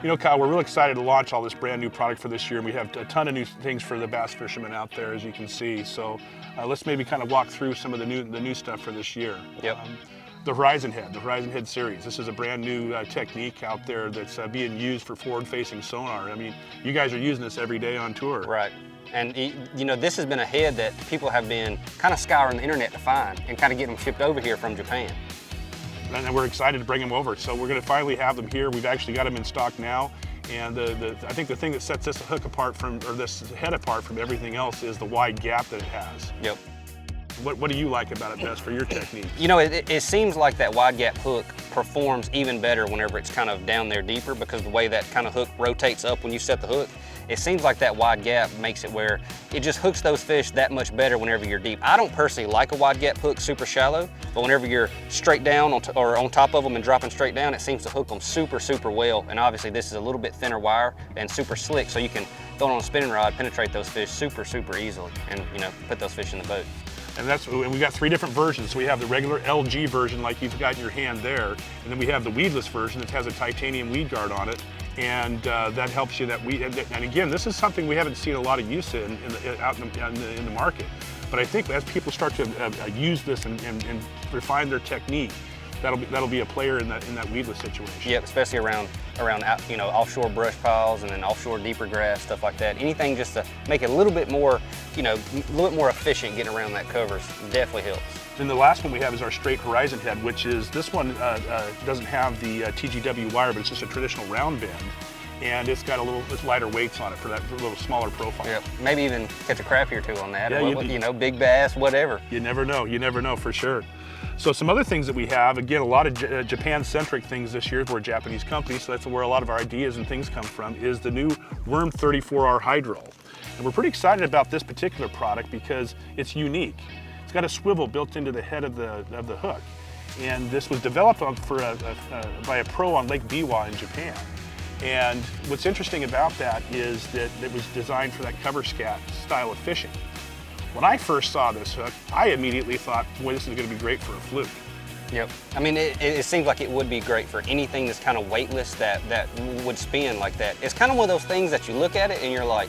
You know, Kyle, we're real excited to launch all this brand new product for this year, and we have a ton of new things for the bass fishermen out there, as you can see. So let's maybe kind of walk through some of the new stuff for this year. Yep. The Horizon Head series. This is a brand new technique out there that's being used for forward-facing sonar. I mean, you guys are using this every day on tour. Right. And you know, this has been a head that people have been kind of scouring the internet to find and kind of get them shipped over here from Japan. And we're excited to bring them over. So we're going to finally have them here. We've actually got them in stock now. And I think the thing that sets this hook apart from, or this head apart from everything else, is the wide gap that it has. Yep. What do you like about it best for your technique? You know, it seems like that wide gap hook performs even better whenever it's kind of down there deeper, because the way that kind of hook rotates up when you set the hook, it seems like that wide gap makes it where it just hooks those fish that much better whenever you're deep. I don't personally like a wide gap hook super shallow, but whenever you're straight down or on top of them and dropping straight down, it seems to hook them super, super well. And obviously this is a little bit thinner wire and super slick, so you can throw it on a spinning rod, penetrate those fish super, super easily, and you know, put those fish in the boat. And we got 3 different versions. So we have the regular LG version like you've got in your hand there, and then we have the weedless version that has a titanium weed guard on it, and that helps you that weed. And again, this is something we haven't seen a lot of use out in the market. But I think as people start to use this and refine their technique, that'll be a player in that weedless situation. Yep, especially around you know, offshore brush piles and then offshore deeper grass, stuff like that. Anything just to make it a little bit more, you know, a little bit more efficient getting around that covers definitely helps. Then the last one we have is our straight Horizon Head, which is, this one doesn't have the TGW wire, but it's just a traditional round bend. And it's got it's lighter weights on it for that little smaller profile. Yep, maybe even catch a crappie or 2 on that. Yeah, or, you know, big bass, whatever. You never know for sure. So some other things that we have, again, a lot of Japan-centric things this year. We're a Japanese company, so that's where a lot of our ideas and things come from, is the new Worm 34R Hydro. And we're pretty excited about this particular product because it's unique. It's got a swivel built into the head of the hook. And this was developed by a pro on Lake Biwa in Japan. And what's interesting about that is that it was designed for that cover scat style of fishing. When I first saw this hook, I immediately thought, boy, this is going to be great for a fluke. Yep. I mean, it seems like it would be great for anything that's kind of weightless that would spin like that. It's kind of one of those things that you look at it and you're like,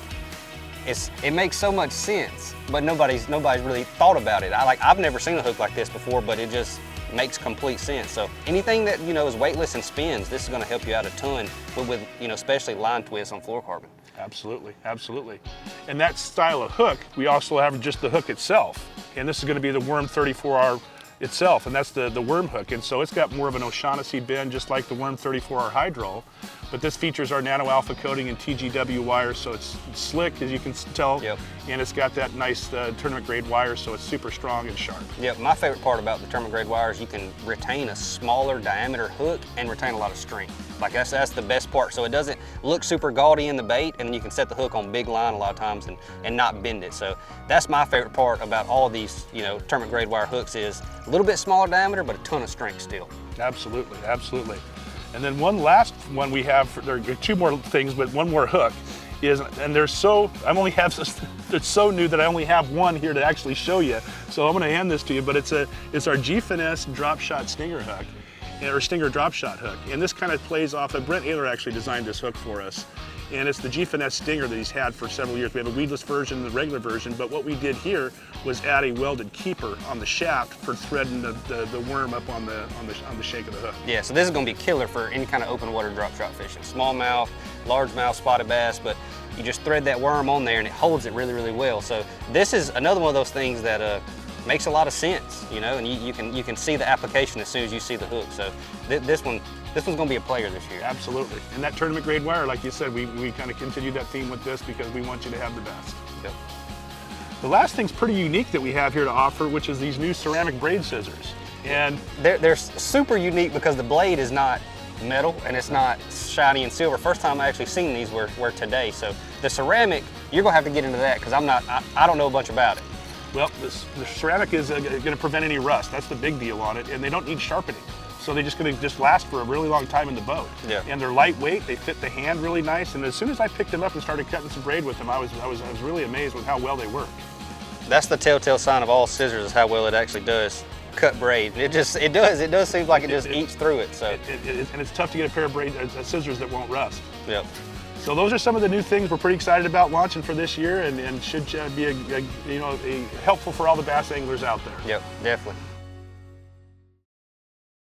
it makes so much sense, but nobody's really thought about it. I've never seen a hook like this before, but it just makes complete sense. So anything that, you know, is weightless and spins, this is going to help you out a ton with you know, especially line twists on fluorocarbon. Absolutely, absolutely. And that style of hook, we also have just the hook itself. And this is going to be the Worm 34R itself, and that's the worm hook. And so it's got more of an O'Shaughnessy bend, just like the Worm 34R Hydro. But this features our nano alpha coating and TGW wire, so it's slick, as you can tell. Yep. And it's got that nice tournament grade wire, so it's super strong and sharp. Yep, my favorite part about the tournament grade wire is you can retain a smaller diameter hook and retain a lot of strength. Like that's the best part. So it doesn't look super gaudy in the bait, and you can set the hook on big line a lot of times and not bend it. So that's my favorite part about all these, you know, tournament grade wire hooks, is a little bit smaller diameter, but a ton of strength still. Absolutely, absolutely. And then one last one we have, there are 2 more things, but one more hook is, and it's so new that I only have one here to actually show you. So I'm going to hand this to you, but it's our G-Finesse drop shot stinger hook, or stinger drop shot hook. And this kind of plays off of, Brent Ayler actually designed this hook for us. And it's the G-Finesse stinger that he's had for several years. We have a weedless version and the regular version, but what we did here was add a welded keeper on the shaft for threading the worm up on the shank of the hook. Yeah, so this is going to be killer for any kind of open water drop shot fishing. Smallmouth, largemouth, spotted bass, but you just thread that worm on there and it holds it really, really well. So this is another one of those things that makes a lot of sense, you know, and you can see the application as soon as you see the hook. So this one's going to be a player this year. Absolutely. And that tournament grade wire, like you said, we kind of continued that theme with this because we want you to have the best. Yep. The last thing's pretty unique that we have here to offer, which is these new ceramic braid scissors. And they're super unique because the blade is not metal and it's not shiny and silver. First time I actually seen these were today. So the ceramic, you're going to have to get into that because I don't know a bunch about it. Well, the ceramic is going to prevent any rust. That's the big deal on it, and they don't need sharpening. So they're just going to last for a really long time in the boat. Yeah. And they're lightweight, they fit the hand really nice, and as soon as I picked them up and started cutting some braid with them, I was really amazed with how well they work. That's the telltale sign of all scissors, is how well it actually does cut braid. It does seem like it just eats through it. So and it's tough to get a pair of scissors that won't rust. yep. So those are some of the new things we're pretty excited about launching for this year, and should be helpful for all the bass anglers out there. Yep, definitely.